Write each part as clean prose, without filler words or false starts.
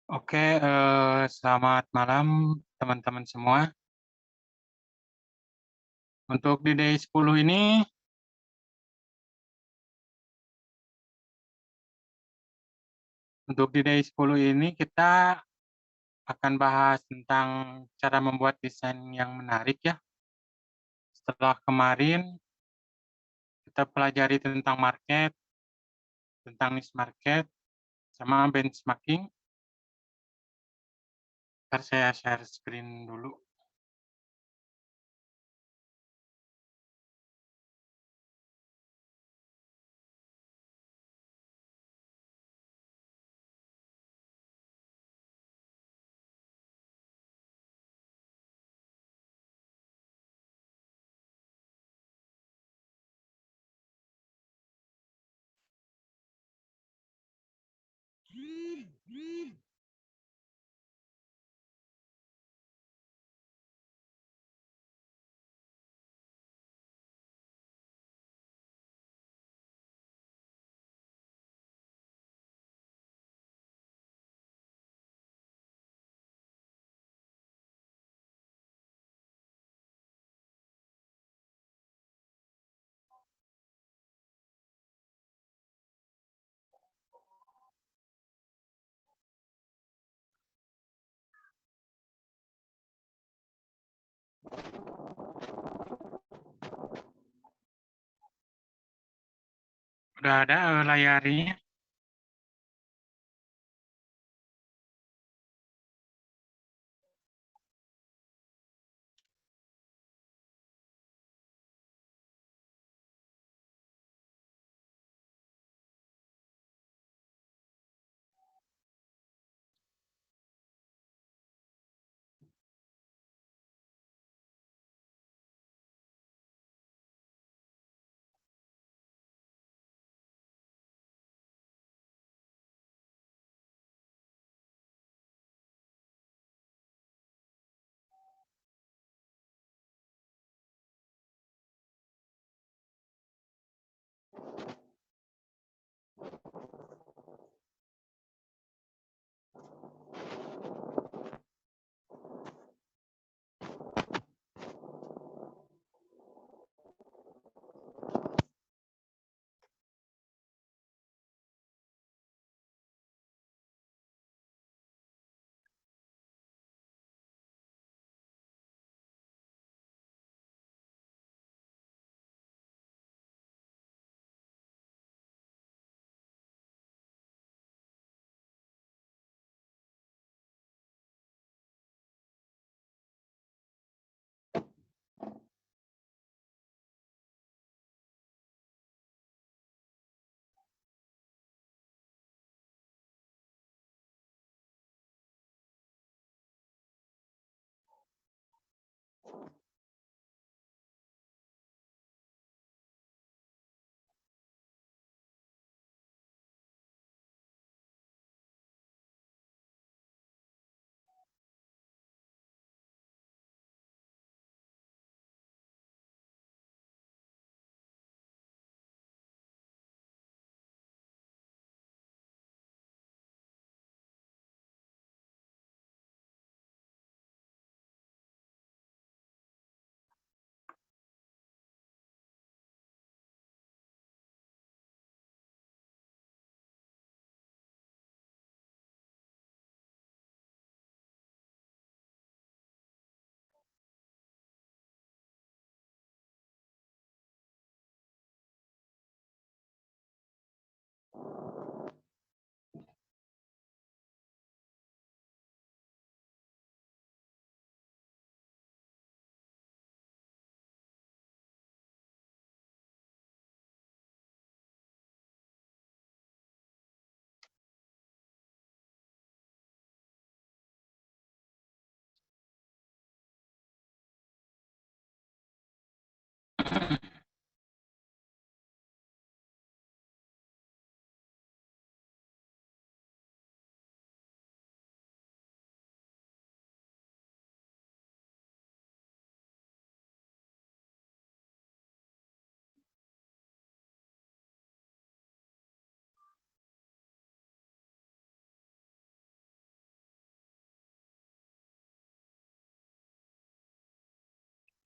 Oke, selamat malam teman-teman semua. Untuk di day 10 ini untuk di day 10 ini kita akan bahas tentang cara membuat desain yang menarik ya. Setelah kemarin kita pelajari tentang market, tentang niche market, sama benchmarking. Ntar saya share screen dulu. Udah ada layarnya.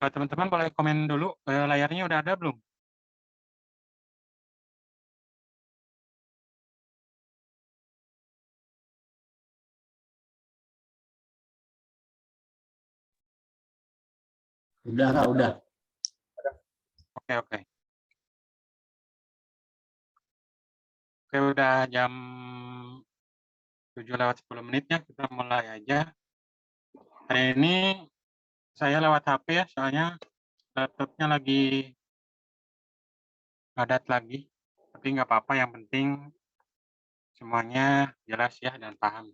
Teman-teman boleh komen dulu, layarnya udah ada belum? Udah Kak, udah. Oke, oke. Oke, udah jam 7:10 ya, kita mulai aja. Hari ini saya lewat HP ya, soalnya laptopnya lagi padat lagi. Tapi nggak apa-apa, yang penting semuanya jelas ya dan paham.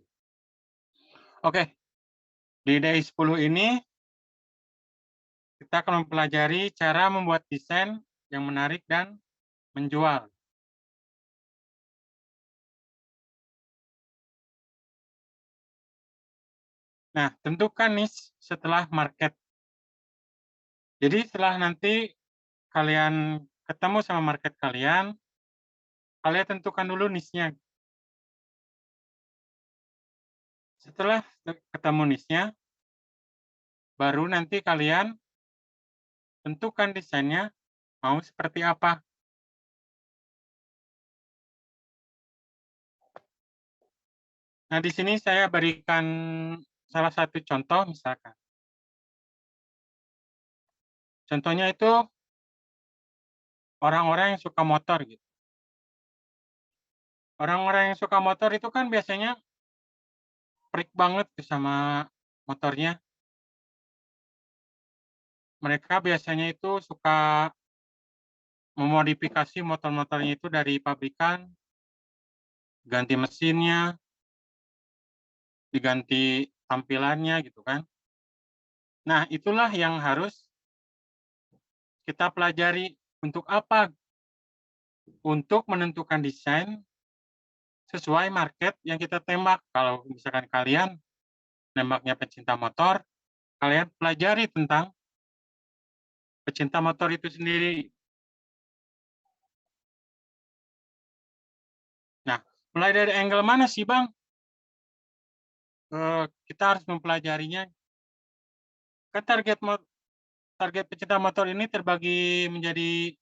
Oke, di DI 10 ini kita akan mempelajari cara membuat desain yang menarik dan menjual. Nah, tentukan niche setelah market. Jadi setelah nanti kalian ketemu sama market kalian, kalian tentukan dulu niche-nya. Setelah ketemu niche-nya, baru nanti kalian tentukan desainnya mau seperti apa. Nah, di sini saya berikan salah satu contoh misalkan. Contohnya itu orang-orang yang suka motor gitu. Orang-orang yang suka motor itu kan biasanya freak banget sama motornya. Mereka biasanya itu suka memodifikasi motor-motornya itu dari pabrikan, ganti mesinnya, diganti tampilannya gitu kan. Nah, itulah yang harus kita pelajari. Untuk apa? Untuk menentukan desain sesuai market yang kita tembak. Kalau misalkan kalian nembaknya pecinta motor, kalian pelajari tentang pecinta motor itu sendiri. Nah, mulai dari angle mana sih, Bang? Kita harus mempelajarinya. Kan target pecinta motor ini terbagi menjadi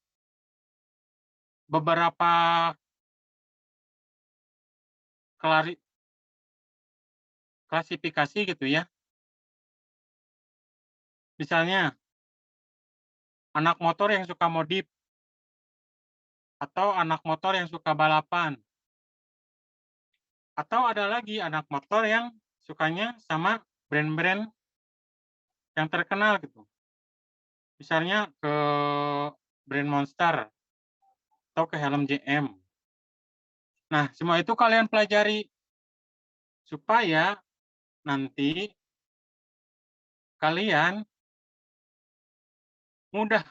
beberapa klasifikasi gitu ya. Misalnya, anak motor yang suka modif, atau anak motor yang suka balapan, atau ada lagi anak motor yang sukanya sama brand-brand yang terkenal gitu. Misalnya ke brand Monster atau ke helm JM. Nah, semua itu kalian pelajari supaya nanti kalian mudah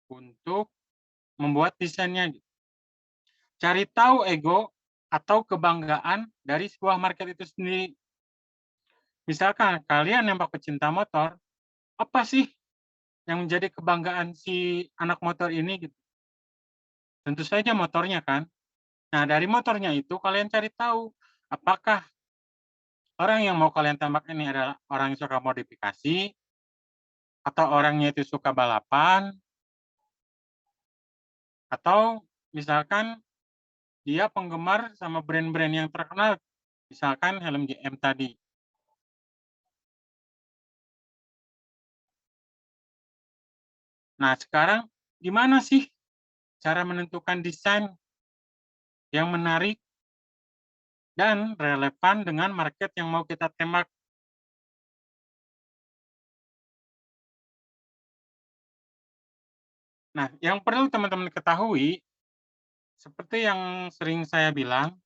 untuk membuat desainnya. Cari tahu ego atau kebanggaan dari sebuah market itu sendiri. Misalkan kalian nembak pecinta motor, apa sih yang menjadi kebanggaan si anak motor ini gitu? Tentu saja motornya kan. Nah, dari motornya itu kalian cari tahu apakah orang yang mau kalian tembak ini adalah orang yang suka modifikasi atau orangnya itu suka balapan atau misalkan dia penggemar sama brand-brand yang terkenal, misalkan helm GM tadi. Nah, sekarang gimana sih cara menentukan desain yang menarik dan relevan dengan market yang mau kita tembak? Nah, yang perlu teman-teman ketahui, seperti yang sering saya bilang,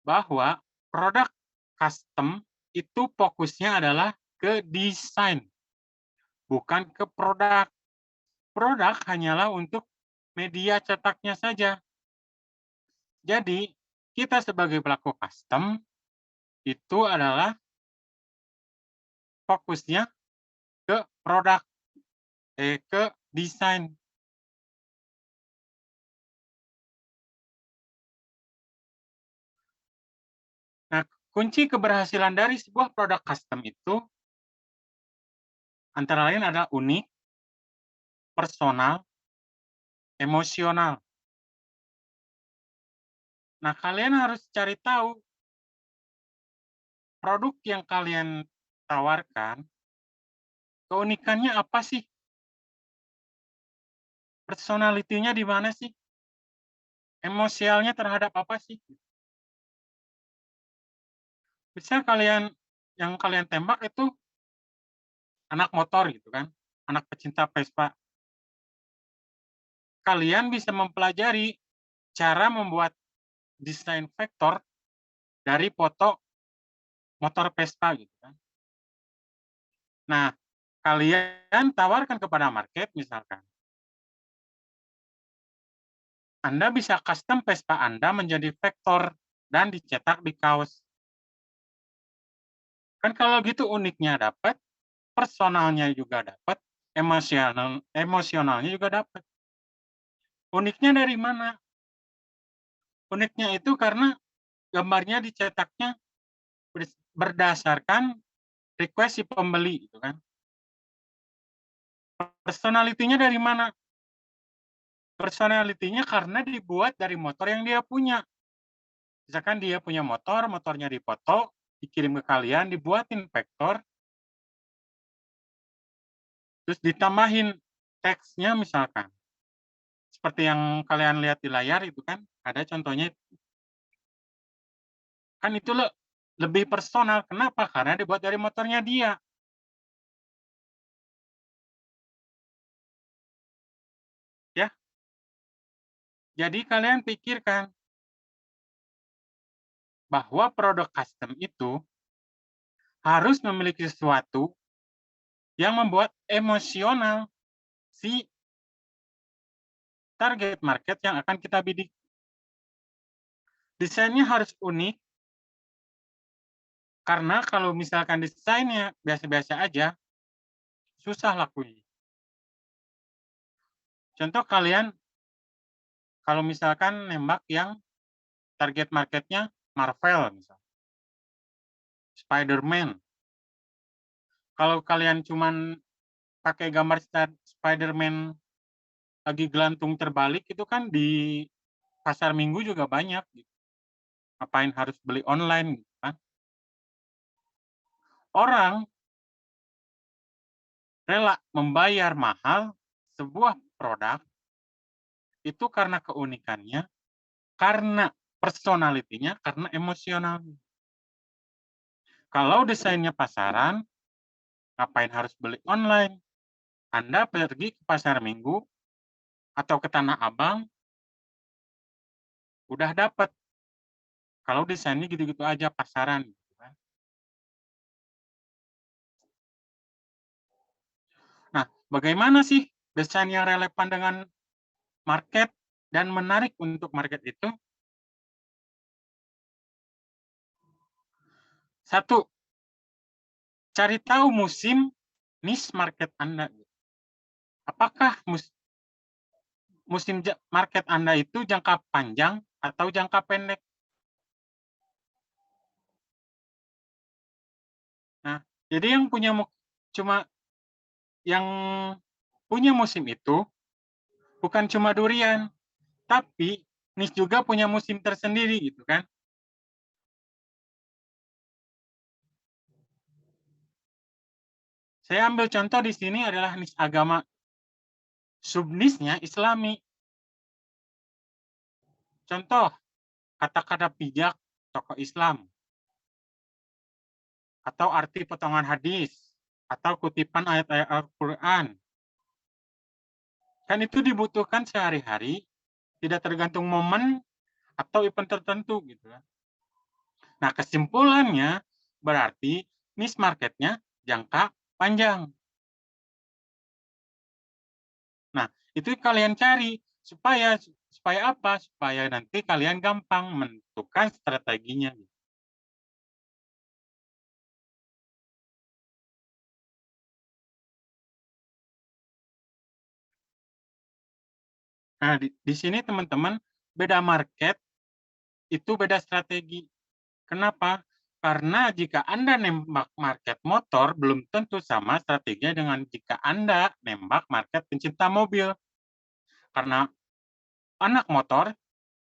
bahwa produk custom itu fokusnya adalah ke desain, bukan ke produk. Produk hanyalah untuk media cetaknya saja. Jadi, kita sebagai pelaku custom itu adalah fokusnya ke produk, ke desain. Nah, kunci keberhasilan dari sebuah produk custom itu Antara lain adalah unik, personal, emosional. Nah, kalian harus cari tahu produk yang kalian tawarkan, keunikannya apa sih? Personality-nya di mana sih? Emosialnya terhadap apa sih? Bisa yang kalian tembak itu anak motor gitu kan, anak pecinta Vespa. Kalian bisa mempelajari cara membuat desain vektor dari foto motor Vespa gitu kan. Nah, kalian tawarkan kepada market misalkan, Anda bisa custom Vespa Anda menjadi vektor dan dicetak di kaos. Kan kalau gitu uniknya dapat, personalnya juga dapat, emosionalnya juga dapat. Uniknya dari mana? Uniknya itu karena gambarnya dicetaknya berdasarkan request si pembeli gitu kan. Personality-nya dari mana? Personality-nya karena dibuat dari motor yang dia punya. Misalkan dia punya motor, motornya dipoto, dikirim ke kalian, dibuatin vektor, terus ditambahin teksnya misalkan. Seperti yang kalian lihat di layar itu kan, ada contohnya. Kan itu lebih personal. Kenapa? Karena dibuat dari motornya dia. Ya, jadi kalian pikirkan bahwa produk custom itu harus memiliki sesuatu yang membuat emosional si target market yang akan kita bidik. Desainnya harus unik, karena kalau misalkan desainnya biasa-biasa aja, susah lakunya. Contoh kalian, kalau misalkan nembak yang target marketnya Marvel, misalnya, Spider-Man. Kalau kalian cuman pakai gambar Spider-Man lagi gelantung terbalik, itu kan di pasar minggu juga banyak. Gitu. Ngapain harus beli online? Gitu kan? Orang rela membayar mahal sebuah produk itu karena keunikannya, karena personality-nya, karena emosionalnya. Kalau desainnya pasaran, ngapain harus beli online? Anda pergi ke pasar minggu atau ke Tanah Abang, udah dapat. Kalau desainnya gitu-gitu aja pasaran. Gitu kan. Nah, bagaimana sih desain yang relevan dengan market dan menarik untuk market itu? Satu, cari tahu musim niche market Anda. Apakah musim market Anda itu jangka panjang atau jangka pendek? Nah, jadi cuma yang punya musim itu bukan cuma durian, tapi niche juga punya musim tersendiri gitu kan. Saya ambil contoh di sini adalah niche agama, subnisnya Islami. Contoh, kata-kata bijak tokoh Islam, atau arti potongan hadis, atau kutipan ayat-ayat Al-Quran. Kan itu dibutuhkan sehari-hari, tidak tergantung momen atau event tertentu gitu. Nah, kesimpulannya berarti niche marketnya jangka panjang. Nah, itu kalian cari supaya supaya apa? Supaya nanti kalian gampang menentukan strateginya. Nah, di sini teman-teman, beda market itu beda strategi. Kenapa? Karena jika Anda nembak market motor, belum tentu sama strateginya dengan jika Anda nembak market pencinta mobil. Karena anak motor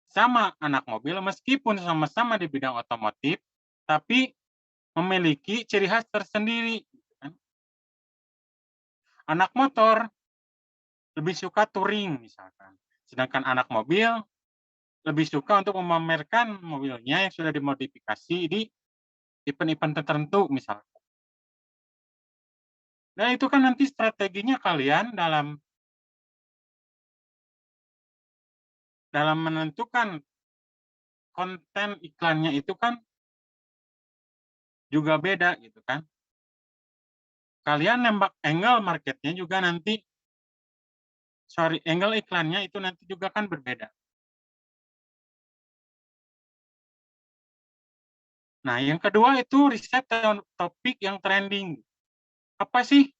sama anak mobil, meskipun sama-sama di bidang otomotif, tapi memiliki ciri khas tersendiri. Anak motor lebih suka touring misalkan, sedangkan anak mobil lebih suka untuk memamerkan mobilnya yang sudah dimodifikasi di event-event tertentu misalkan. Nah, itu kan nanti strateginya kalian dalam menentukan konten iklannya itu kan juga beda gitu kan. Kalian nembak angle marketnya juga nanti, angle iklannya itu nanti juga kan berbeda. Nah, yang kedua itu riset topik yang trending. Apa sih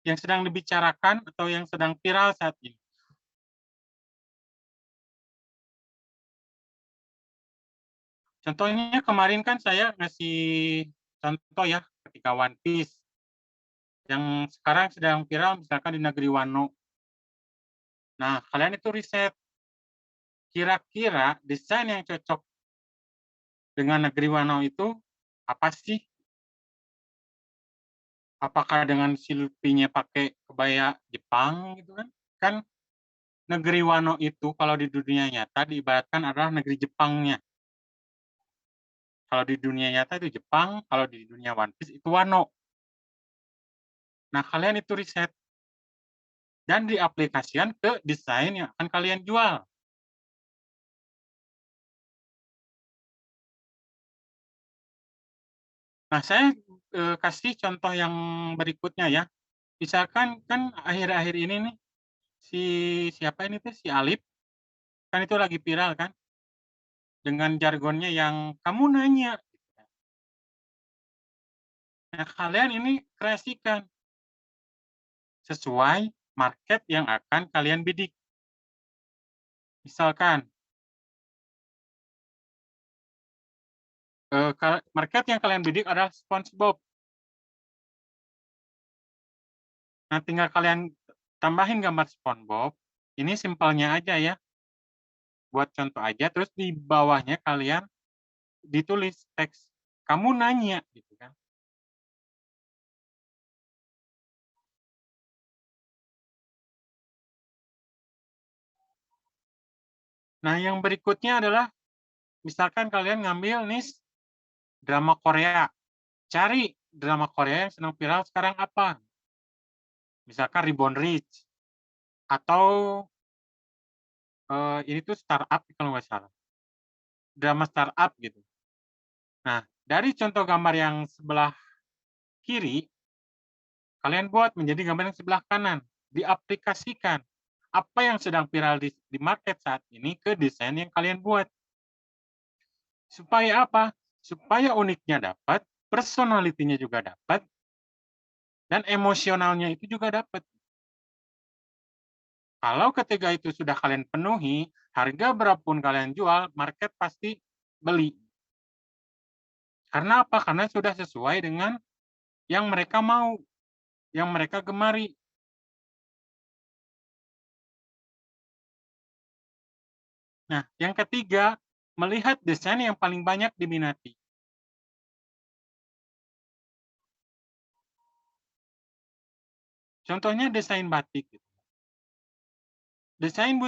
yang sedang dibicarakan atau yang sedang viral saat ini? Contohnya kemarin kan saya ngasih contoh ya ketika One Piece yang sekarang sedang viral misalkan di negeri Wano. Nah, kalian itu riset kira-kira desain yang cocok dengan negeri Wano itu apa sih? Apakah dengan silpinya pakai kebaya Jepang gitu kan? Kan negeri Wano itu kalau di dunia nyata diibaratkan adalah negeri Jepangnya. Kalau di dunia nyata itu Jepang, kalau di dunia One Piece itu Wano. Nah, kalian itu riset dan diaplikasikan ke desain yang akan kalian jual. Nah, saya kasih contoh yang berikutnya ya. Misalkan kan akhir-akhir ini nih si siapa ini tuh si Alip kan itu lagi viral kan dengan jargonnya yang kamu nanya. Nah, kalian ini kreasikan sesuai market yang akan kalian bidik. Misalkan market yang kalian bidik adalah SpongeBob. Nah, tinggal kalian tambahin gambar SpongeBob. Ini simpelnya aja ya. Buat contoh aja, terus di bawahnya kalian ditulis teks kamu nanya gitu kan. Nah, yang berikutnya adalah misalkan kalian ngambil nih drama Korea. Cari drama Korea yang sedang viral sekarang apa? Misalkan Reborn Rich atau ini tuh startup kalau nggak salah. Drama startup gitu. Nah, dari contoh gambar yang sebelah kiri, kalian buat menjadi gambar yang sebelah kanan. Diaplikasikan apa yang sedang viral di market saat ini ke desain yang kalian buat. Supaya apa? Supaya uniknya dapat, personalitinya juga dapat, dan emosionalnya itu juga dapat. Kalau ketiga itu sudah kalian penuhi, harga berapapun kalian jual, market pasti beli. Karena apa? Karena sudah sesuai dengan yang mereka mau, yang mereka gemari. Nah, yang ketiga, melihat desain yang paling banyak diminati. Contohnya desain batik. Desain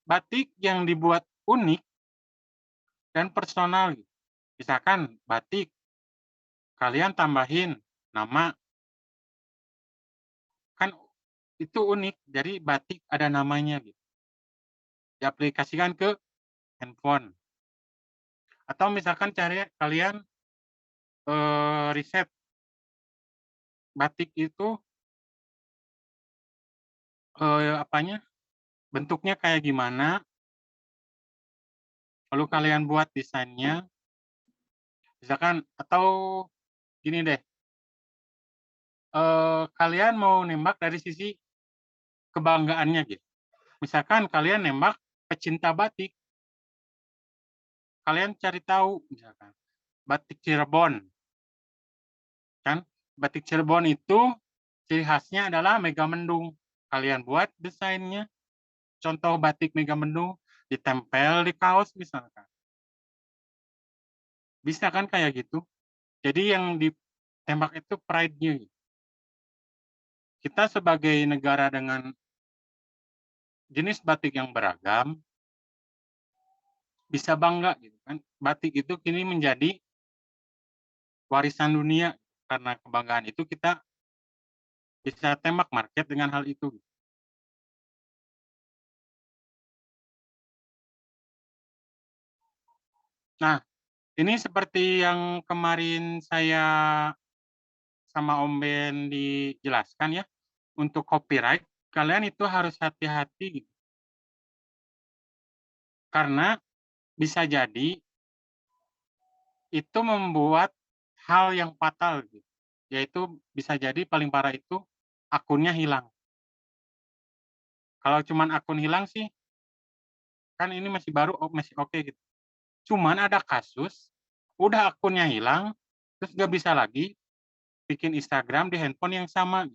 batik yang dibuat unik dan personal. Misalkan batik, kalian tambahin nama, kan itu unik, jadi batik ada namanya gitu. Diaplikasikan ke handphone. Atau misalkan cari kalian riset batik itu apanya bentuknya kayak gimana, lalu kalian buat desainnya, misalkan atau gini deh, kalian mau nembak dari sisi kebanggaannya gitu. Misalkan kalian nembak pecinta batik, kalian cari tahu misalkan batik Cirebon. Kan batik Cirebon itu ciri khasnya adalah Megamendung. Kalian buat desainnya, contoh batik Megamendung, ditempel di kaos misalkan. Bisa kan kayak gitu? Jadi yang ditembak itu pride-nya. Kita sebagai negara dengan jenis batik yang beragam, bisa bangga gitu kan. Batik itu kini menjadi warisan dunia, karena kebanggaan itu kita bisa tembak market dengan hal itu. Nah, ini seperti yang kemarin saya sama Om Ben dijelaskan ya, untuk copyright kalian itu harus hati-hati gitu. Karena bisa jadi itu membuat hal yang fatal gitu. Yaitu bisa jadi paling parah itu akunnya hilang. Kalau cuman akun hilang sih kan ini masih baru, masih oke gitu. Cuman ada kasus udah akunnya hilang, terus nggak bisa lagi bikin Instagram di handphone yang sama.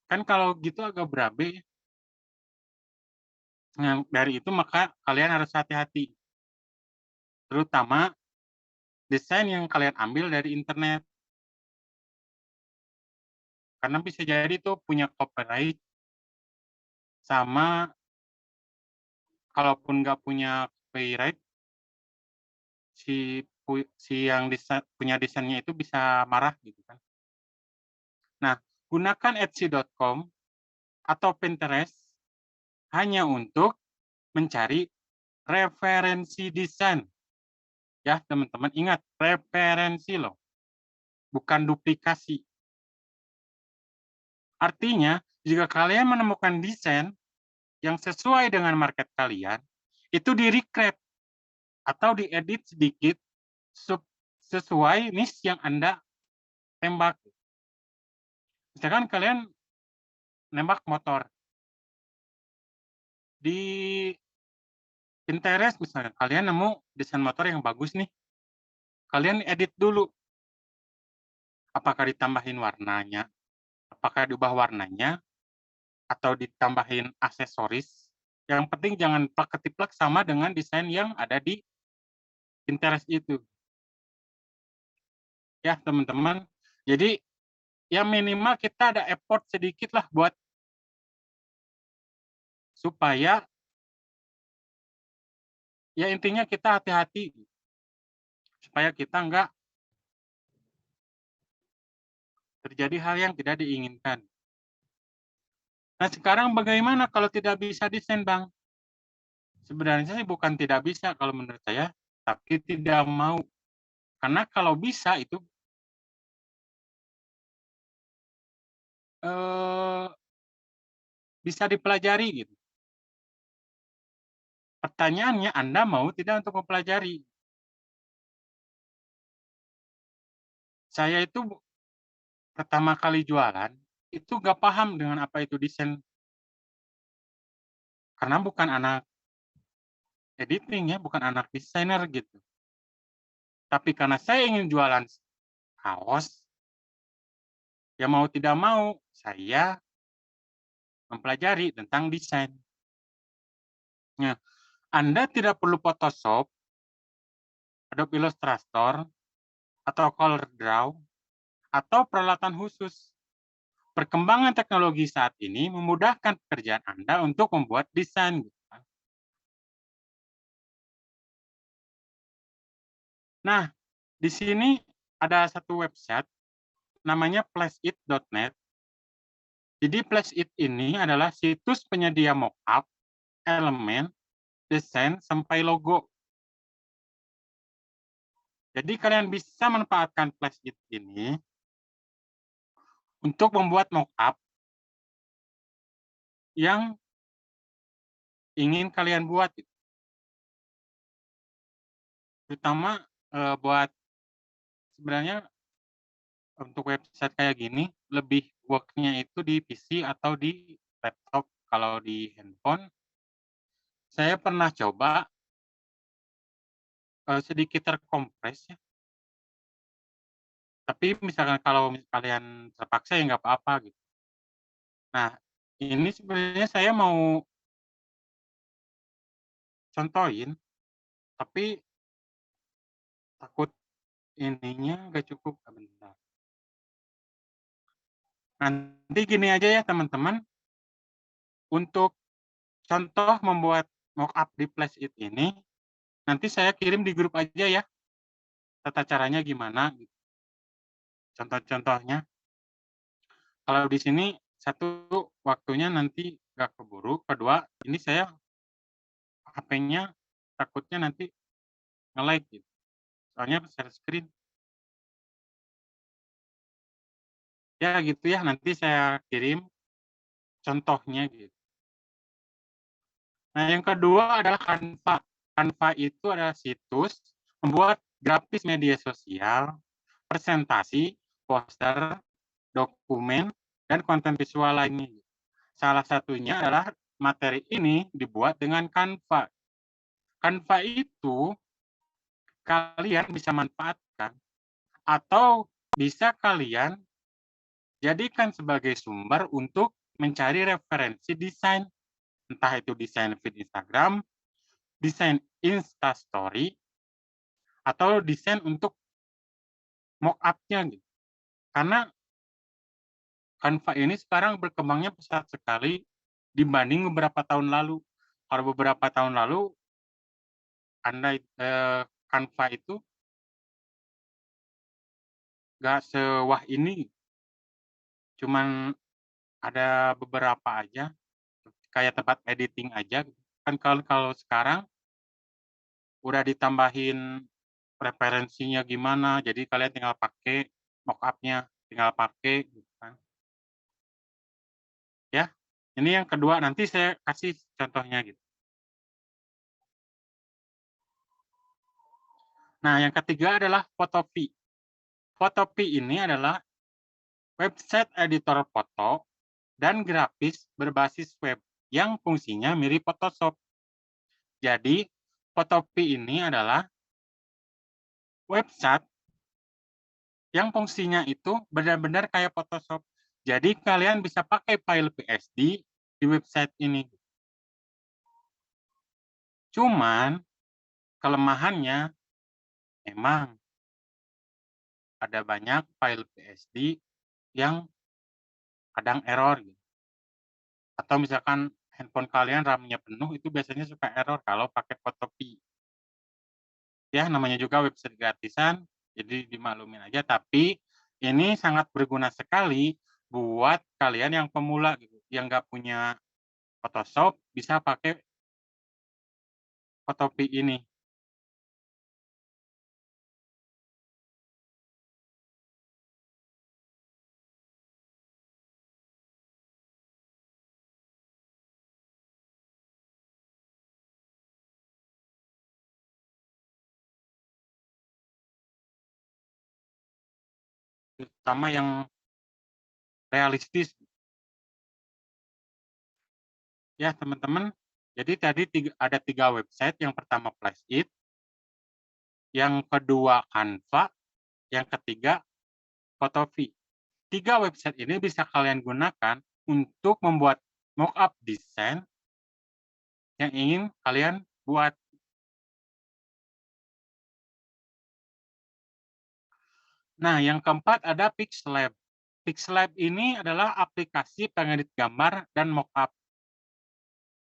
Kan kalau gitu agak berabe. Nah, dari itu maka kalian harus hati-hati. Terutama desain yang kalian ambil dari internet. Karena bisa jadi tuh punya copyright sama kalaupun nggak punya copyright, si yang punya desainnya itu bisa marah gitu kan. Nah, gunakan Etsy.com atau Pinterest hanya untuk mencari referensi desain. Ya, teman-teman ingat, referensi loh, bukan duplikasi. Artinya, jika kalian menemukan desain yang sesuai dengan market kalian, itu di-recreate atau diedit sedikit sesuai niche yang Anda tembak. Misalkan kalian nembak motor. Di Pinterest misalnya, kalian nemu desain motor yang bagus nih. Kalian edit dulu. Apakah ditambahin warnanya, apakah diubah warnanya, atau ditambahin aksesoris. Yang penting jangan plak-ketiplak sama dengan desain yang ada di Pinterest itu. Ya, teman-teman. Jadi, ya minimal kita ada effort sedikit lah buat supaya ya intinya kita hati-hati supaya kita nggak terjadi hal yang tidak diinginkan. Nah, sekarang bagaimana kalau tidak bisa desain, Bang? Sebenarnya sih bukan tidak bisa kalau menurut saya, tapi tidak mau. Karena kalau bisa itu eh, bisa dipelajari gitu. Pertanyaannya, Anda mau tidak untuk mempelajari? Saya itu pertama kali jualan, itu nggak paham dengan apa itu desain. Karena bukan anak editing ya, bukan anak desainer gitu. Tapi karena saya ingin jualan kaos, ya mau tidak mau, saya mempelajari tentang desain. Nah, Anda tidak perlu Photoshop, Adobe Illustrator, atau CorelDRAW, atau peralatan khusus. Perkembangan teknologi saat ini memudahkan pekerjaan Anda untuk membuat desain. Nah, di sini ada satu website namanya flashit.net. Jadi Flashit ini adalah situs penyedia mockup, elemen, desain, sampai logo. Jadi kalian bisa manfaatkan Flashit ini untuk membuat mockup yang ingin kalian buat. Terutama buat sebenarnya untuk website kayak gini lebih work-nya itu di PC atau di laptop. Kalau di handphone, saya pernah coba sedikit terkompres ya. Tapi misalkan kalau kalian terpaksa ya nggak apa-apa gitu. Nah, ini sebenarnya saya mau contohin, tapi takut ininya nggak cukup. Bentar. Nanti gini aja ya teman-teman, untuk contoh membuat mockup di Flash It ini, nanti saya kirim di grup aja ya, tata caranya gimana, gitu. Contoh-contohnya. Kalau di sini, satu, waktunya nanti nggak keburu, kedua, ini saya HP-nya takutnya nanti nge-lag gitu, soalnya share screen. Ya gitu ya, nanti saya kirim contohnya gitu. Nah, yang kedua adalah Canva. Canva itu adalah situs membuat grafis media sosial, presentasi, poster, dokumen, dan konten visual lainnya. Salah satunya adalah materi ini dibuat dengan Canva. Canva itu kalian bisa manfaatkan atau bisa kalian jadikan sebagai sumber untuk mencari referensi desain, entah itu desain feed Instagram, desain Instastory, atau desain untuk mock-up-nya gitu. Karena Canva ini sekarang berkembangnya pesat sekali dibanding beberapa tahun lalu. Kalau beberapa tahun lalu, Canva itu nggak sewah ini, cuman ada beberapa aja, kayak tempat editing aja. Kan kalau kalau sekarang udah ditambahin referensinya gimana, jadi kalian tinggal pakai mockup-nya, tinggal pakai gitu kan. Ya, ini yang kedua, nanti saya kasih contohnya gitu. Nah, yang ketiga adalah Photopea. Photopea ini adalah website editor foto dan grafis berbasis web yang fungsinya mirip Photoshop. Jadi, Photopea ini adalah website yang fungsinya itu benar-benar kayak Photoshop. Jadi, kalian bisa pakai file PSD di website ini. Cuman, kelemahannya memang ada banyak file PSD yang kadang error gitu. Atau misalkan handphone kalian RAM-nya penuh, itu biasanya suka error kalau pakai Photopea. Ya, namanya juga website gratisan, jadi dimaklumin aja. Tapi ini sangat berguna sekali buat kalian yang pemula gitu, yang nggak punya Photoshop, bisa pakai Photopea ini. Terutama yang realistis. Ya, teman-teman. Jadi tadi ada 3 website, yang pertama Flashit, yang kedua Canva, yang ketiga Photopea. 3 website ini bisa kalian gunakan untuk membuat mockup desain yang ingin kalian buat. Nah, yang keempat ada Pixlab. Pixlab ini adalah aplikasi pengedit gambar dan mockup.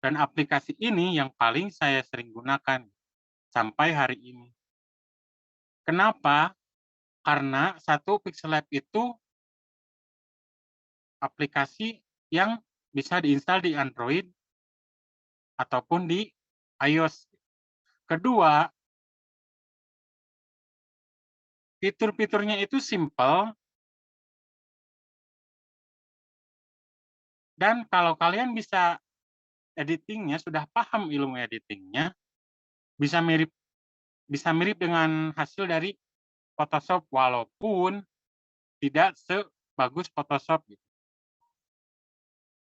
Dan aplikasi ini yang paling saya sering gunakan sampai hari ini. Kenapa? Karena satu, Pixlab itu aplikasi yang bisa diinstal di Android ataupun di iOS. Kedua, fitur-fiturnya itu simple, dan kalau kalian bisa editingnya, sudah paham ilmu editingnya, bisa mirip dengan hasil dari Photoshop, walaupun tidak sebagus Photoshop gitu.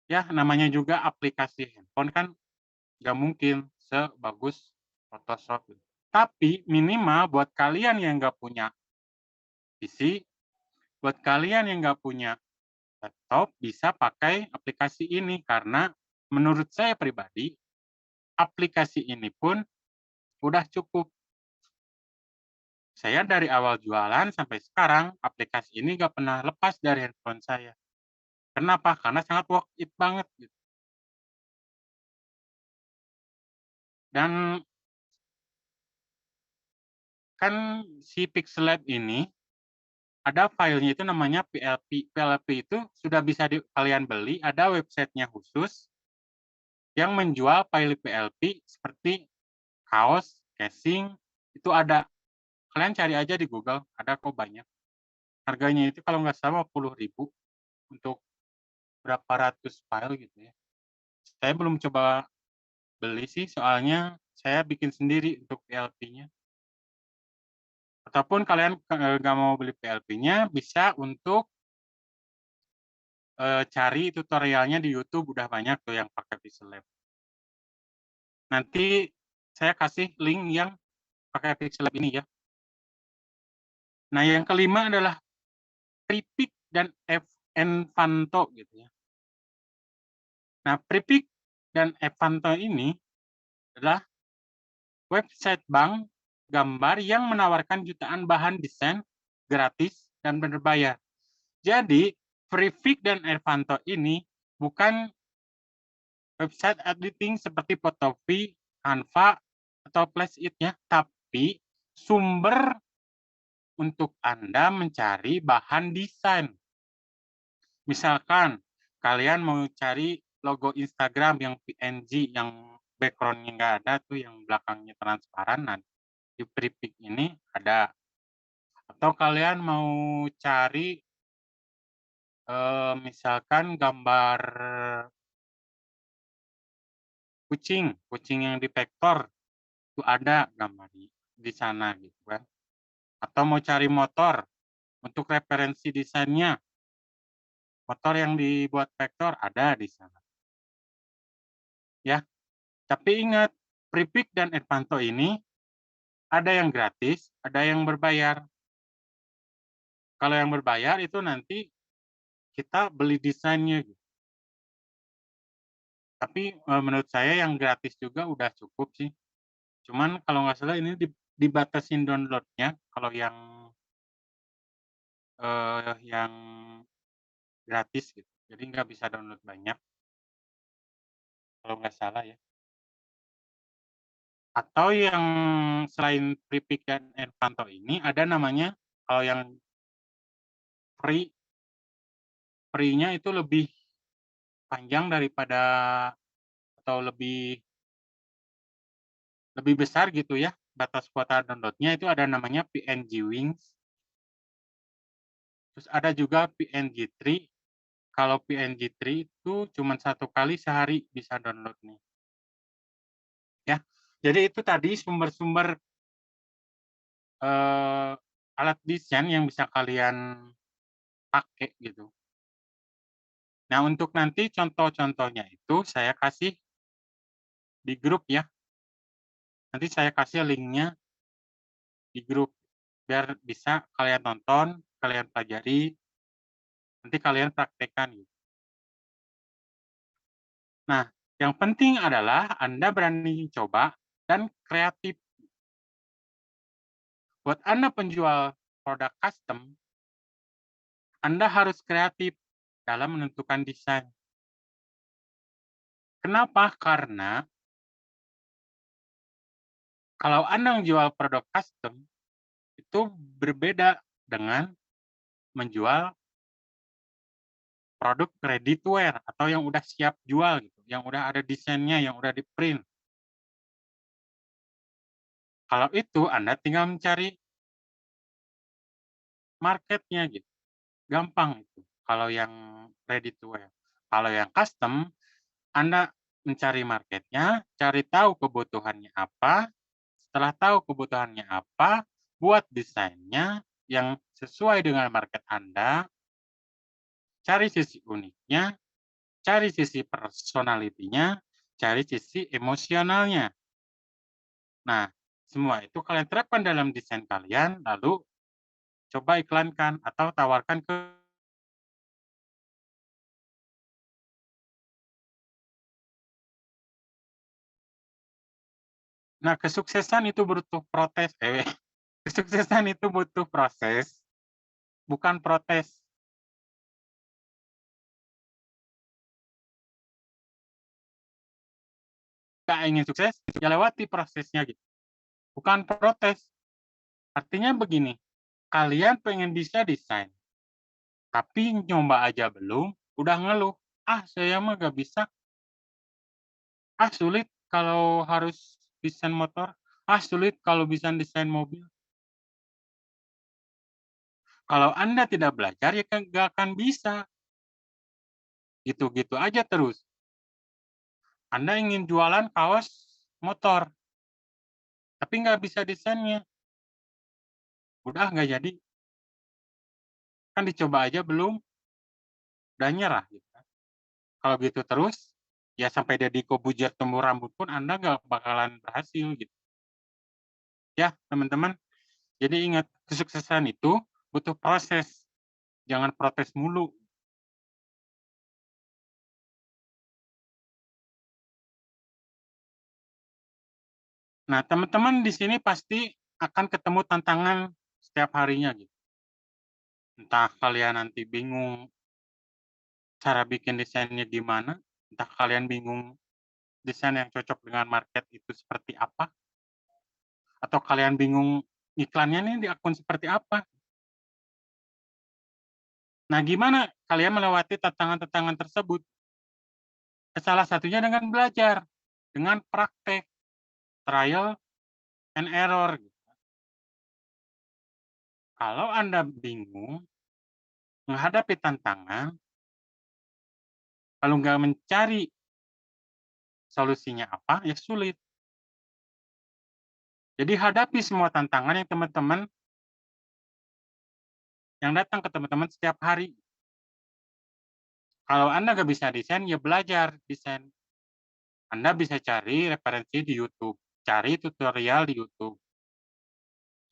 Ya, namanya juga aplikasi handphone kan nggak mungkin sebagus Photoshop gitu. Tapi minimal buat kalian yang nggak punya PC, Buat kalian yang nggak punya laptop, bisa pakai aplikasi ini karena menurut saya pribadi, aplikasi ini pun udah cukup. Saya dari awal jualan sampai sekarang, aplikasi ini nggak pernah lepas dari handphone saya. Kenapa? Karena sangat worth it banget gitu. Dan kan si Pixel Lab ini ada filenya itu namanya PLP. PLP itu sudah bisa kalian beli, ada websitenya khusus yang menjual file PLP seperti kaos, casing, itu ada. Kalian cari aja di Google, ada kok banyak. Harganya itu kalau nggak salah 50.000 untuk berapa ratus file gitu ya. Saya belum coba beli sih, soalnya saya bikin sendiri untuk PLP-nya. Ataupun kalian nggak mau beli PLP-nya, bisa untuk cari tutorialnya di YouTube, udah banyak tuh yang pakai Pixel Lab. Nanti saya kasih link yang pakai Pixel Lab ini ya. Nah, yang kelima adalah Pripik dan Envanto gitu ya. Nah, Pripik dan Envanto ini adalah website bank gambar yang menawarkan jutaan bahan desain gratis dan berbayar. Jadi, Pripik dan Envanto ini bukan website editing seperti Photoshop, Canva, atau Flash.it ya, tapi sumber untuk Anda mencari bahan desain. Misalkan kalian mau cari logo Instagram yang PNG, yang background-nya nggak ada tuh, yang belakangnya transparan, nah di Pripik ini ada. Atau kalian mau cari misalkan gambar kucing yang di vektor, itu ada gambar di sana gitu kan. Atau mau cari motor, untuk referensi desainnya, motor yang dibuat vektor ada di sana. Ya, tapi ingat, Pripik dan Envanto ini ada yang gratis, ada yang berbayar. Kalau yang berbayar itu nanti kita beli desainnya. Tapi menurut saya yang gratis juga udah cukup sih. Cuman kalau nggak salah ini dibatasin downloadnya kalau yang gratis gitu. Jadi nggak bisa download banyak kalau nggak salah ya. Atau yang selain Pripik dan Envanto ini ada namanya, kalau yang free-nya itu lebih panjang daripada, atau lebih besar gitu ya, batas kuota downloadnya itu ada namanya PNG Wings. Terus ada juga PNG3. Kalau PNG3 itu cuma 1 kali sehari bisa download nih. Ya, jadi itu tadi sumber-sumber alat desain yang bisa kalian pakai gitu. Nah, untuk nanti contoh-contohnya itu saya kasih di grup ya. Nanti saya kasih linknya di grup, biar bisa kalian tonton, kalian pelajari, nanti kalian praktekkan gitu. Nah, yang penting adalah Anda berani coba dan kreatif. Buat Anda penjual produk custom, Anda harus kreatif dalam menentukan desain. Kenapa? Karena kalau Anda menjual produk custom, itu berbeda dengan menjual produk ready to wear atau yang udah siap jual gitu, yang udah ada desainnya, yang udah di print. Kalau itu Anda tinggal mencari marketnya gitu, gampang itu kalau yang ready to wear. Kalau yang custom, Anda mencari marketnya, cari tahu kebutuhannya apa, setelah tahu kebutuhannya apa, buat desainnya yang sesuai dengan market Anda, cari sisi uniknya, cari sisi personality-nya, cari sisi emosionalnya. Nah, semua itu kalian terapkan dalam desain kalian, lalu coba iklankan atau tawarkan ke. Nah, kesuksesan itu butuh protes, kesuksesan itu butuh proses, bukan protes. Nggak ingin sukses, ya lewati prosesnya gitu. Bukan protes. Artinya begini, kalian pengen bisa desain, tapi nyoba aja belum, udah ngeluh. Ah, saya mah gak bisa. Ah, sulit kalau harus desain motor. Ah, sulit kalau bisa desain mobil. Kalau Anda tidak belajar, ya kan nggak akan bisa. Gitu-gitu aja terus. Anda ingin jualan kaos motor, tapi nggak bisa desainnya. Udah nggak jadi. Kan dicoba aja belum, udah nyerah. Gitu. Kalau gitu terus, ya sampai Deddy Kobujer tumbuh rambut pun Anda nggak bakalan berhasil. Gitu. Ya, teman-teman. Jadi ingat, kesuksesan itu butuh proses. Jangan protes mulu. Nah, teman-teman di sini pasti akan ketemu tantangan setiap harinya. Gitu. Entah kalian nanti bingung cara bikin desainnya gimana, entah kalian bingung desain yang cocok dengan market itu seperti apa, atau kalian bingung iklannya nih di akun seperti apa. Nah, gimana kalian melewati tantangan-tantangan tersebut? Salah satunya dengan belajar, dengan praktek, trial and error. Kalau Anda bingung menghadapi tantangan, lalu nggak mencari solusinya apa, ya sulit. Jadi hadapi semua tantangan yang teman-teman yang datang ke teman-teman setiap hari. Kalau Anda nggak bisa desain, ya belajar desain. Anda bisa cari referensi di YouTube, cari tutorial di YouTube.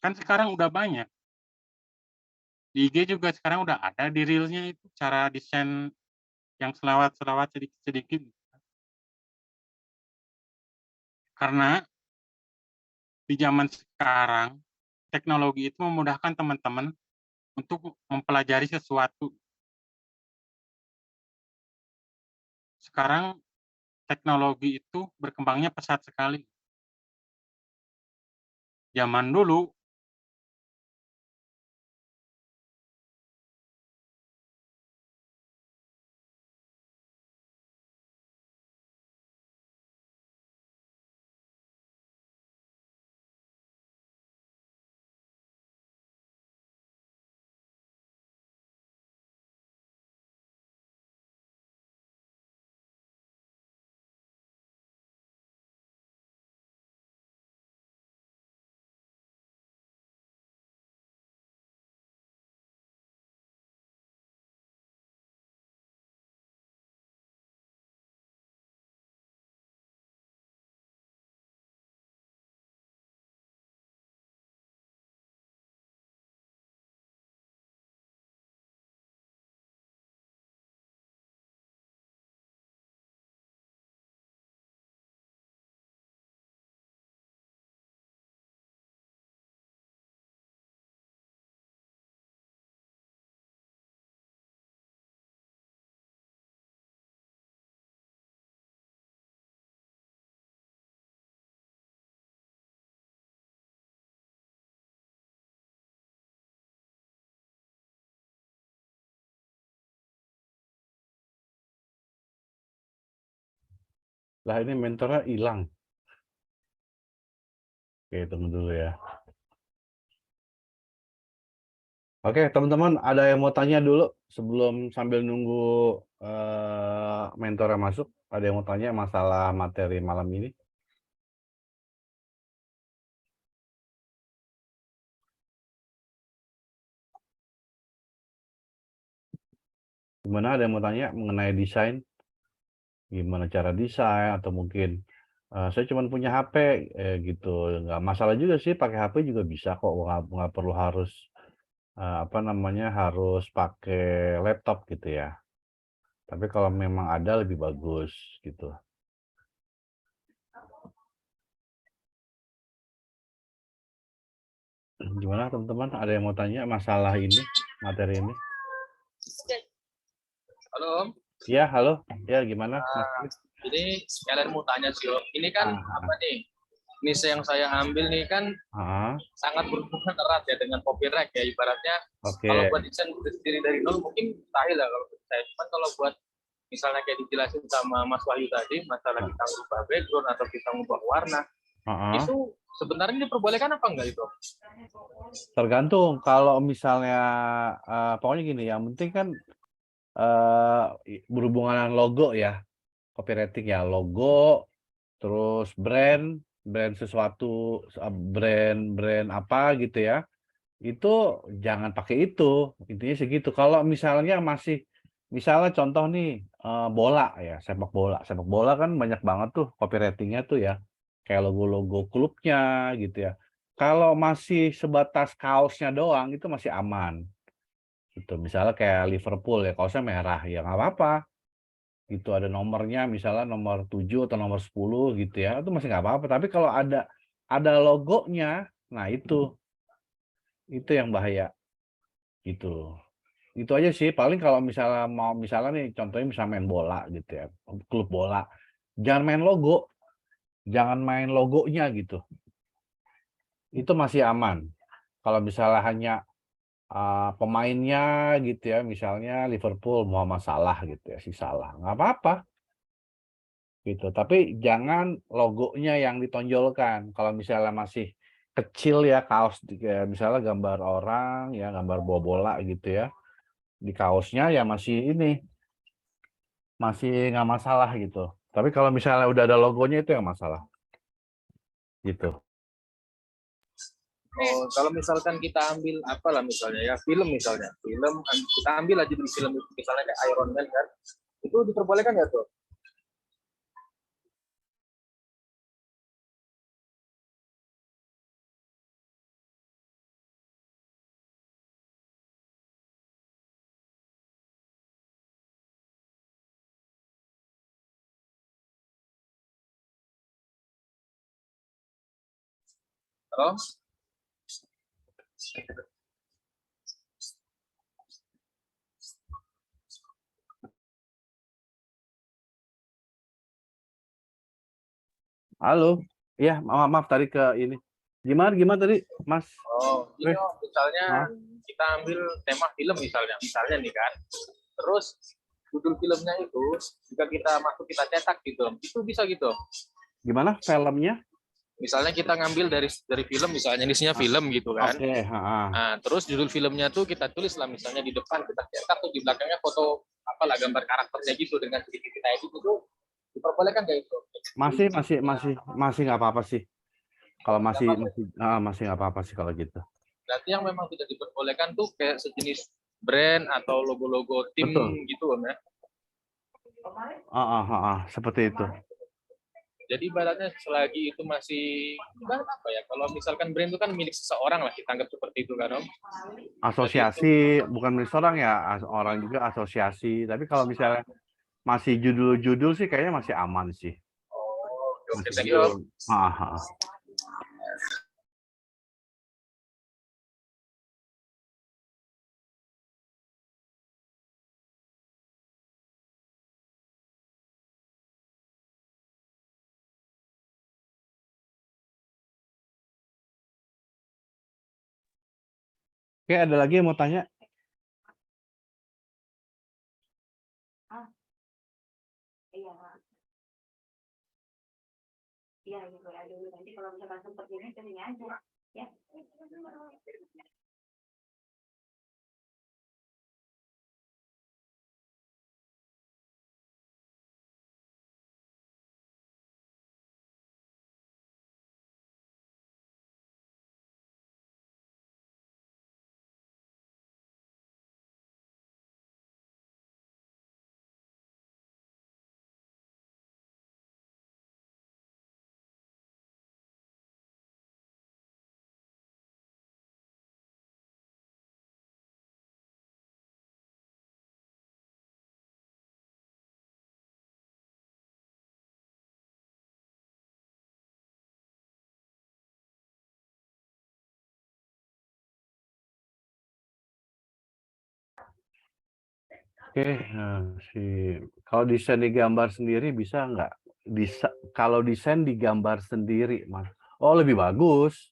Kan sekarang udah banyak. Di IG juga sekarang udah ada di Reels-nya itu cara desain yang selawat-selawat sedikit-sedikit. Karena di zaman sekarang, teknologi itu memudahkan teman-teman untuk mempelajari sesuatu. Sekarang teknologi itu berkembangnya pesat sekali. Zaman dulu, Lah ini mentornya hilang. Oke, tunggu dulu ya. Oke, teman-teman, ada yang mau tanya dulu sebelum sambil nunggu mentornya masuk? Ada yang mau tanya masalah materi malam ini? Gimana, ada yang mau tanya mengenai desain? Gimana cara desain, atau mungkin saya cuma punya HP gitu, nggak masalah juga sih, pakai HP juga bisa kok, nggak perlu harus apa namanya, harus pakai laptop gitu ya. Tapi kalau memang ada lebih bagus gitu. Gimana teman-teman? Ada yang mau tanya masalah ini, materi ini? Halo Om. Iya, halo. Ya, gimana, Mas? Ini sekalian mau tanya sih Om. Ini kan apa nih? Niche yang saya ambil nih kan sangat berhubungan erat ya dengan copyright ya. Ibaratnya kalau buat desain sendiri dari nol mungkin mustahil lah kalau saya. Cuman kalau buat misalnya kayak dijelasin sama Mas Wahyu tadi, masalah kita ngubah background atau kita ngubah warna, itu sebenarnya diperbolehkan apa enggak itu? Tergantung. Kalau misalnya, pokoknya gini, yang penting kan berhubungan dengan logo ya, copywriting ya, logo, terus brand sesuatu, brand apa gitu ya, itu jangan pakai itu, intinya segitu. Kalau misalnya masih, misalnya contoh nih, bola ya, sepak bola kan banyak banget tuh copywriting-nya tuh ya, kayak logo-logo klubnya gitu ya. Kalau masih sebatas kaosnya doang itu masih aman. Gitu. Misalnya kayak Liverpool ya, kaosnya merah, ya nggak apa-apa. Itu ada nomornya, misalnya nomor 7 atau nomor 10 gitu ya, itu masih nggak apa-apa. Tapi kalau ada logonya, nah itu yang bahaya gitu. Itu aja sih, paling kalau misalnya nih, contohnya misalnya main bola gitu ya, klub bola, jangan main logo, jangan main logonya gitu. Itu masih aman. Kalau misalnya hanya pemainnya gitu ya, misalnya Liverpool Muhammad Salah gitu ya, si Salah, nggak apa-apa gitu. Tapi jangan logonya yang ditonjolkan. Kalau misalnya masih kecil ya kaos, misalnya gambar orang ya, gambar bawa bola gitu ya, di kaosnya ya masih nggak masalah gitu. Tapi kalau misalnya udah ada logonya itu yang masalah gitu. Oh, kalau misalkan kita ambil apalah misalnya ya film kita ambil aja di film itu misalnya kayak Iron Man kan, itu diperbolehkan ya tuh? Halo? Halo, iya maaf tadi ke ini. Gimana tadi, Mas? Oh, ini misalnya kita ambil tema film misalnya nih kan, terus judul filmnya itu jika kita cetak gitu, itu bisa gitu. Gimana filmnya? Misalnya kita ngambil dari film, misalnya isinya film gitu kan. Oke, Nah, terus judul filmnya tuh kita tulis lah, misalnya di depan kita cetak tuh di belakangnya foto apalah gambar karakternya gitu dengan sedikit kita edit itu diperbolehkan nggak itu? masih nggak apa-apa sih. Kalau masih nggak apa-apa sih kalau gitu. Berarti yang memang tidak diperbolehkan tuh kayak sejenis brand atau logo-logo tim. Betul. Gitu Om ya. Seperti itu. Jadi ibaratnya selagi itu masih ibarat apa ya? Kalau misalkan brand itu kan milik seseorang lah, kita anggap seperti itu kan Om. Asosiasi, bukan milik seorang ya, orang juga asosiasi. Tapi kalau misalnya masih judul-judul sih kayaknya masih aman sih. Oh, oke, thank you. Oke, ada lagi yang mau tanya? Iya. Iya, gitu ya dulu. Nanti kalau misalkan seperti ini aja. Ya. Oke, kalau desain digambar sendiri bisa nggak? Kalau desain digambar sendiri, Mas. Oh, lebih bagus.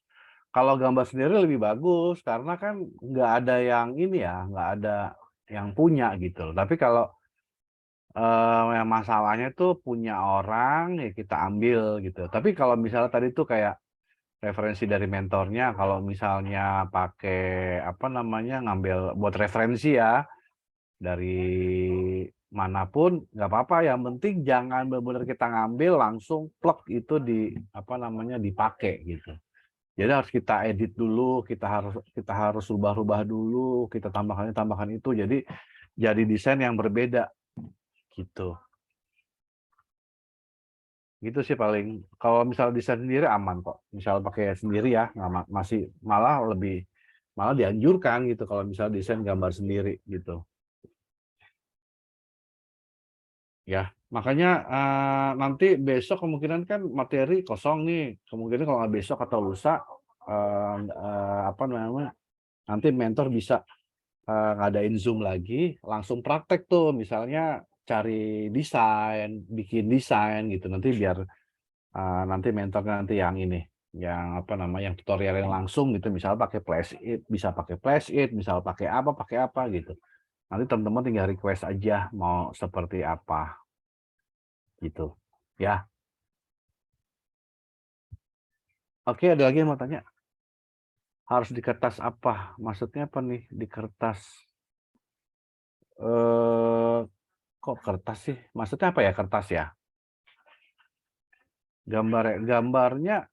Kalau gambar sendiri lebih bagus karena kan nggak ada yang ini ya, nggak ada yang punya gitu. Tapi kalau yang masalahnya tuh punya orang ya kita ambil gitu. Tapi kalau misalnya tadi tuh kayak referensi dari mentornya, kalau misalnya pakai apa namanya ngambil buat referensi ya dari manapun nggak apa-apa, yang penting jangan benar-benar kita ngambil langsung plug itu di apa namanya dipakai gitu. Jadi harus kita edit dulu, kita harus rubah-rubah dulu, kita tambahkan itu jadi desain yang berbeda gitu. Gitu sih paling. Kalau misal desain sendiri aman kok. Misal pakai sendiri ya, masih malah dianjurkan gitu kalau misal desain gambar sendiri gitu. Ya, makanya nanti besok kemungkinan kan materi kosong nih. Kemungkinan kalau nggak besok atau lusa, apa namanya, nanti mentor bisa ngadain Zoom lagi, langsung praktek tuh. Misalnya cari desain, bikin desain gitu. Nanti biar nanti mentor nanti yang ini, yang apa namanya, yang tutorial yang langsung gitu. Misal pakai Flashit, bisa pakai Flashit, misal pakai apa gitu. Nanti teman-teman tinggal request aja mau seperti apa. Gitu ya. Oke, ada lagi yang mau tanya? Harus di kertas apa? Maksudnya apa nih di kertas? Kok kertas sih? Maksudnya apa ya kertas ya? Gambarnya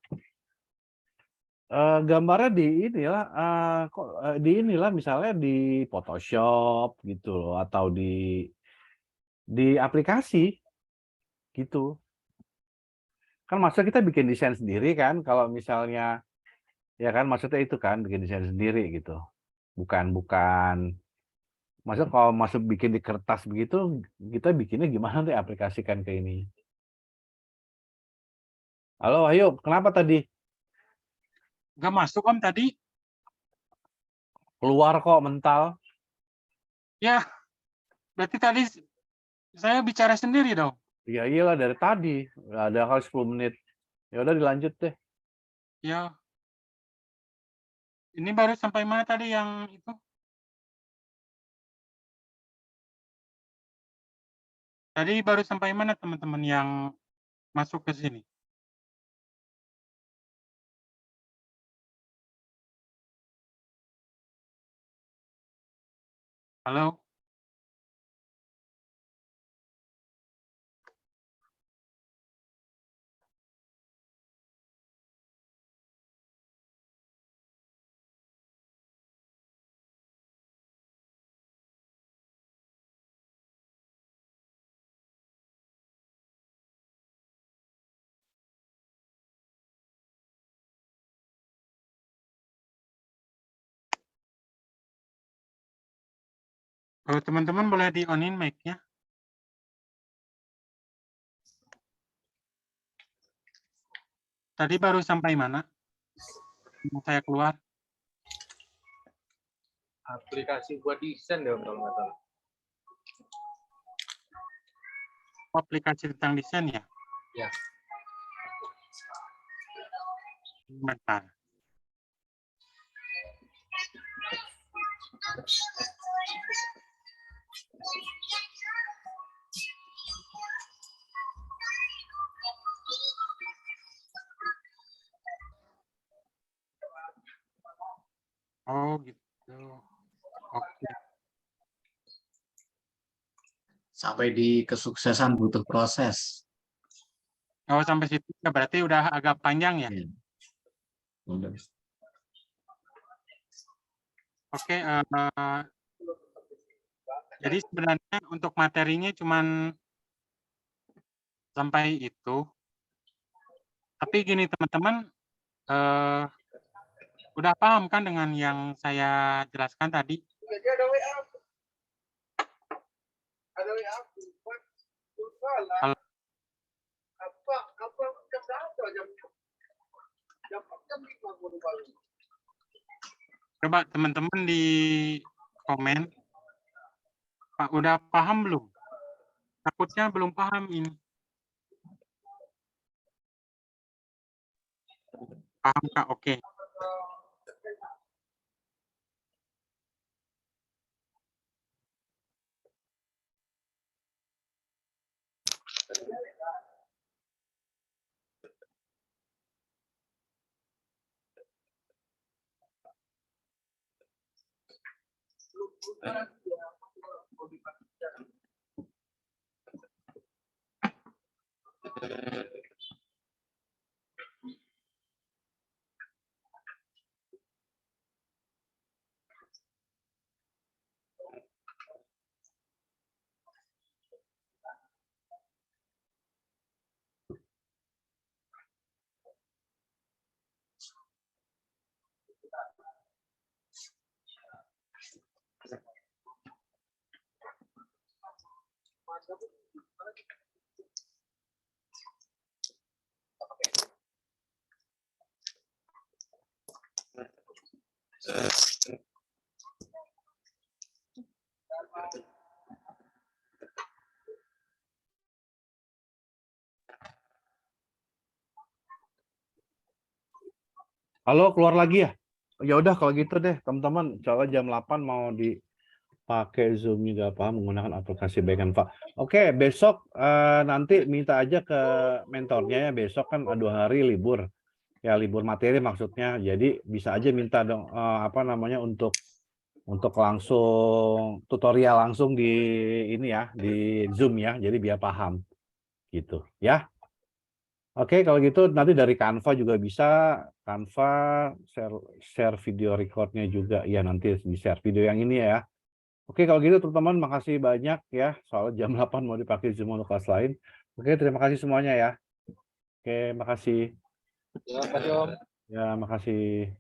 gambarnya di inilah di inilah misalnya di Photoshop gitu loh atau di aplikasi gitu. Kan maksudnya kita bikin desain sendiri kan kalau misalnya ya kan maksudnya itu kan bikin desain sendiri gitu. Bukan maksudnya kalau masuk bikin di kertas begitu kita bikinnya gimana tuh aplikasikan ke ini. Halo, ayo, kenapa tadi? Nggak masuk Om tadi. Keluar kok mental. Ya, berarti tadi saya bicara sendiri dong. Ya iyalah dari tadi. Nggak ada kali 10 menit. Ya udah dilanjut deh. Ya, ini baru sampai mana tadi yang itu? Tadi baru sampai mana teman-teman yang masuk ke sini? Halo? Kalau teman-teman boleh di-on-in mic-nya. Tadi baru sampai mana? Saya keluar. Aplikasi buat desain deh kalau nggak salah. Aplikasi tentang desain ya? Ya. Bentar. Oh gitu. Oke. Sampai di kesuksesan butuh proses. Oh sampai situ ya berarti udah agak panjang ya? Ya. Udah. Oke. Jadi sebenarnya untuk materinya cuman sampai itu. Tapi gini teman-teman, udah paham kan dengan yang saya jelaskan tadi? Halo? Coba teman-teman di komen Pak, udah paham belum? Takutnya belum paham ini. Paham, Kak? Oke. Halo, keluar lagi ya? Ya udah kalau gitu deh, teman-teman. Soalnya jam 8 mau dipakai Zoom juga paham menggunakan aplikasi Back Canva. Oke, besok nanti minta aja ke mentornya ya. Besok kan 2 hari libur. Ya libur materi maksudnya. Jadi bisa aja minta dong apa namanya untuk langsung tutorial langsung di ini ya, di Zoom ya. Jadi biar paham gitu ya. Oke, kalau gitu nanti dari Canva juga bisa. Canva share video recordnya juga. Ya, nanti di-share video yang ini ya. Oke, kalau gitu teman-teman makasih banyak ya. Soalnya jam 8 mau dipakai Zoom untuk kelas lain. Oke, terima kasih semuanya ya. Oke, makasih. Ya, Pak Om. Ya, makasih.